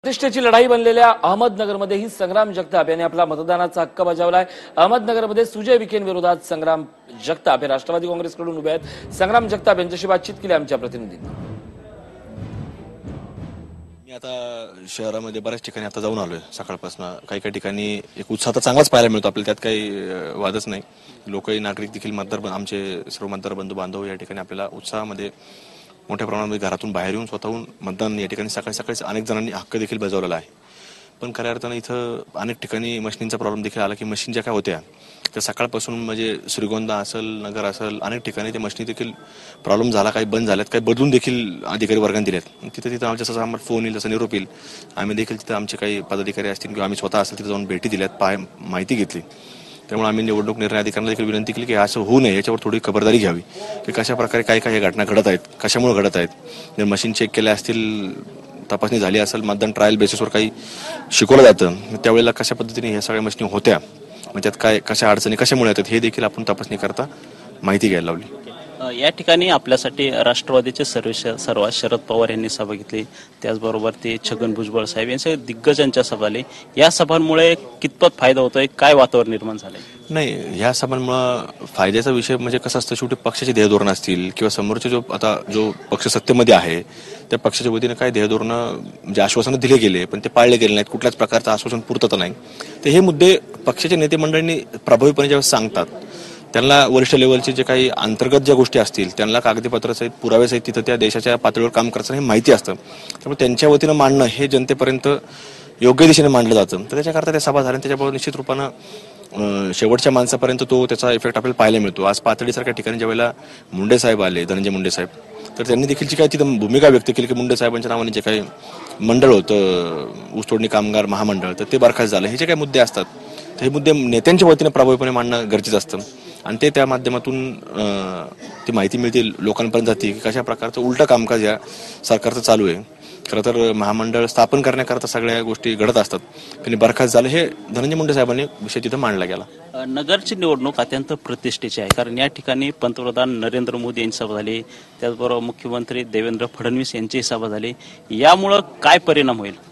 प्रतिष्ठेची लढाई बनलेल्या अहमदनगरमध्येही संग्राम जगताप यांनी आपला मतदानाचा हक्क बजावलाय। अहमदनगरमध्ये सुजय विखेंविरोधात संग्राम जगताप हे राष्ट्रवादी काँग्रेसकडून उभे आहेत। संग्राम जगताप यांच्याशी बातचीत केली आमच्या प्रतिनिधींनी। मी आता शहरामध्ये बऱ्याच ठिकाणी आता जाऊन आलोय सकाळपासून। काही काही ठिकाणी एक उत्साह तर चांगलाच पाहायला मिळतो आपल्याला, त्यात काही वादच नाही। लोकही नागरिक देखील मतदार आमचे सर्व मतदार बंधू बांधव या ठिकाणी आपल्याला उत्साहामध्ये मोठ्या प्रमाणामध्ये घरातून बाहेर येऊन स्वतःहून मतदान या ठिकाणी सकाळी सकाळीच अनेक जणांनी हक्क देखील बजावलेला आहे। पण खऱ्या अर्थानं इथं अनेक ठिकाणी मशीनचा प्रॉब्लेम देखील आला की मशीन ज्या काय होत्या त्या सकाळपासून म्हणजे श्रीगोंदा असेल, नगर असेल, अनेक ठिकाणी त्या मशीन देखील प्रॉब्लेम झाला, काही बंद झाल्यात, काही बदलून देखील अधिकारी वर्गाने दिलेत। तिथं आमच्या जसं आम्हाला फोन येईल तसं निरोप येईल, आम्ही देखील तिथं आमचे काही पदाधिकारी असतील किंवा आम्ही स्वतः असेल तिथं जाऊन भेटी दिल्यात, माहिती घेतली। त्यामुळे आम्ही निवडणूक निर्णय अधिकाऱ्यांना देखील विनंती केली की असं होऊ नये, याच्यावर थोडी खबरदारी घ्यावी की कशा प्रकारे काय काय घटना घडत आहेत, कशामुळे घडत आहेत। जर मशीन चेक केल्या असतील, तपासणी झाली असेल, मतदान ट्रायल बेसिसवर काही शिकवलं जातं, त्यावेळेला कशा पद्धतीने ह्या सगळ्या मशीनी होत्या, मग त्यात काय कशा अडचणी कशामुळे येतात हे देखील आपण तपासणी करता माहिती घ्यायला लावली। या ठिकाणी आपल्यासाठी राष्ट्रवादीचे सर्वात शरद पवार यांनी सभा घेतली, त्याचबरोबर ते छगन भुजबळ साहेब यांच्या दिग्गजांच्या सभा झाली। या सभांमुळे कितपत फायदा होतोय, काय वातावरण निर्माण झालंय? नाही, ह्या सभांमुळे फायद्याचा विषय म्हणजे कसं असतं, शेवटी पक्षाचे ध्येयधोरण असतील किंवा समोरचे जो पक्ष सत्तेमध्ये आहे त्या पक्षाच्या वतीने काय ध्येयधोरण म्हणजे आश्वासनं दिले गेले पण ते पाळले गेले नाहीत, कुठल्याच प्रकारचं आश्वासन पूर्तता नाही, तर हे मुद्दे पक्षाच्या नेते मंडळींनी प्रभावीपणे ज्यावेळेस सांगतात त्यांना वरिष्ठ लेवलचे जे काही अंतर्गत ज्या गोष्टी असतील त्यांना कागदपत्रासहित पुराव्यासहित तिथं त्या देशाच्या पातळीवर काम करायचं हे माहिती असतं। त्यामुळे त्यांच्या वतीनं मांडणं हे जनतेपर्यंत योग्य दिशेने मांडलं जातं, तर त्याच्याकरता त्या सभा झाल्या, त्याच्याबरोबर निश्चित रूपानं शेवटच्या माणसापर्यंत त्याचा इफेक्ट आपल्याला पाहायला मिळतो। आज पातळीसारख्या ठिकाणी ज्यावेळेला मुंडे साहेब आले, धनंजय मुंडे साहेब, तर त्यांनी देखील जी काही तिथं भूमिका व्यक्त केली की मुंडे साहेबांच्या नावाने जे काही मंडळ होतं ऊसतोडणी कामगार महामंडळ, तर ते बरखास्त झालं, हे जे काही मुद्दे असतात हे मुद्दे नेत्यांच्या वतीने प्रभावीपणे मांडणं गरजेचं असतं आणि ते त्या माध्यमातून ती माहिती मिळते लोकांपर्यंत जाते की कशा प्रकारचं उलटं कामकाज या सरकारचं चालू आहे। खरं तर महामंडळ स्थापन करण्याकरता सगळ्या गोष्टी घडत असतात, त्यांनी बरखास्त झालं, हे धनंजय मुंडे साहेबांनी विषय तिथं मांडला गेला। नगरची निवडणूक अत्यंत प्रतिष्ठेची आहे, कारण या ठिकाणी पंतप्रधान नरेंद्र मोदी यांची सभा झाली, त्याचबरोबर मुख्यमंत्री देवेंद्र फडणवीस यांची सभा झाली। यामुळं काय परिणाम होईल?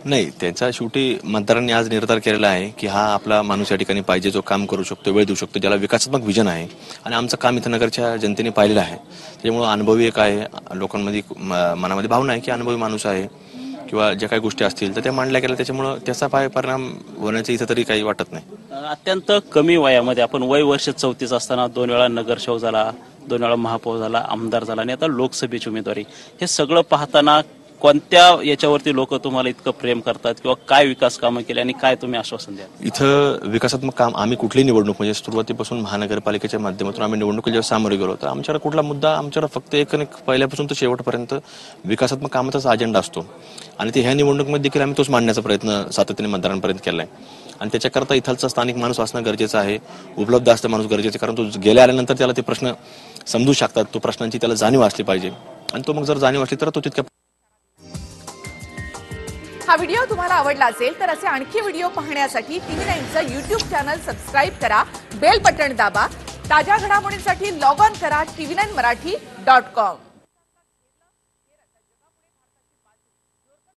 नाही, त्याचा शेवटी मतदारांनी आज निर्धार केलेला आहे की हा आपला माणूस या ठिकाणी पाहिजे, जो काम करू शकतो, वेळ देऊ शकतो, ज्याला विकासात्मक विजन आहे आणि आमचं काम इथं नगरच्या जनतेने पाहिलेलं आहे। त्यामुळे अनुभवी एक आहे, लोकांमध्ये मनामध्ये भावना आहे की अनुभवी माणूस आहे किंवा ज्या काही गोष्टी असतील तर त्या मांडल्या गेल्या, त्याच्यामुळे त्याचा परिणाम होण्याचं इथं तरी काही वाटत नाही। अत्यंत कमी वयामध्ये आपण वय वर्ष 34 असताना 2 वेळा नगरसेवक झाला, 2 वेळा महापौर झाला, आमदार झाला आणि आता लोकसभेची उमेदवारी, हे सगळं पाहताना कोणत्या याच्यावरती लोक तुम्हाला इतकं प्रेम करतात किंवा काय विकास कामं केली आणि काय तुम्ही आश्वासन द्या? इथं विकासात्मक काम आम्ही कुठलीही निवडणूक म्हणजे सुरुवातीपासून महानगरपालिकेच्या माध्यमातून आम्ही निवडणुकीला जेव्हा सामोरे गेलो तर आमच्याकडे कुठला मुद्दा, आमच्याकडे फक्त एक पहिल्यापासून तर शेवटपर्यंत विकासात्मक कामाचाच अजेंडा असतो आणि ते ह्या निवडणुकीमध्ये देखील आम्ही तोच मांडण्याचा प्रयत्न सातत्याने मतदारांपर्यंत केलाय आणि त्याच्याकरता इथलचा स्थानिक माणूस असणं गरजेचं आहे, उपलब्ध असतं माणूस गरजेचं, कारण तो गेल्या आल्यानंतर त्याला ते प्रश्न समजू शकतात, तो प्रश्नांची त्याला जाणीव असली पाहिजे आणि तो मग जर जाणीव असली तर तो तितक्या। हा व्हिडिओ तुम्हाला आवडला असेल तर असे आणखी व्हिडिओ पाहण्यासाठी TV9चं YouTube चॅनल सबस्क्राईब करा, बेल बटण दाबा, ताज्या घडामोडींसाठी लॉग ऑन करा tv9marathi.com।